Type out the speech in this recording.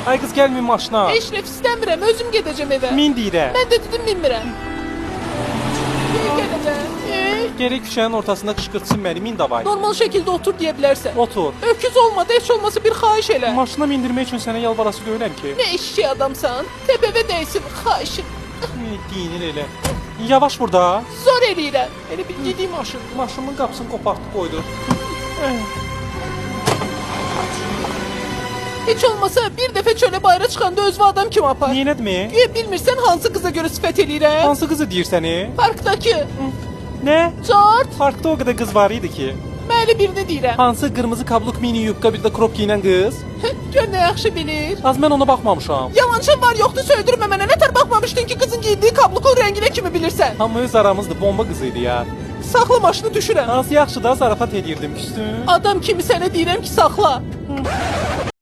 Ay qız gəlməyin maşına. Eşref istəmirəm, özüm gedəcəm evə. Min deyirəm. Mən də dedim minmirəm. Gələcəm. Gerek küçənin ortasında qışqırtsın məni, min davay. Normal şəkildə otur deyə bilərsən. Otur. Öküz olmadı, heç olmasa bir xahiş elə. Maşına mindirmək üçün sənə yalvarası deyiləm ki. Nə eşşək adamsan? Təpəvə dəysin, xahişim. Deyinir elə. Yavaş burada. Zor eləyirəm. Elə bir gedeyim maşın. Maşımın qapısını qopartdı qoydu. Heç olmasa bir dəfə çölə bayıra çıxanda özvə adam kimi apar. Niyə nədir? Güya bilmirsən hansı qıza görə sifət eləyirəm? Hansı qızı deyir səni? Parkdakı. Nə? Cart. Parkda o qədər qız var idi ki. Məli birini deyirəm. Hansı qırmızı kabluk mini yubka bir də krop giyinən qız? Gör nə yaxşı bilir. Az mən ona baxmamışam. Yalançın var yoxdur söydürmə mənə. Nətər baxmamışdın ki qızın giydiyi kablukun rənginə kimi bilirsən? Amma öz aramızda bomba qızı idi ya. Saxla maşını düşürəm. Hansı yaxşı da zarafat edirdim küstün. Adam kimi sənə deyirəm ki saxla.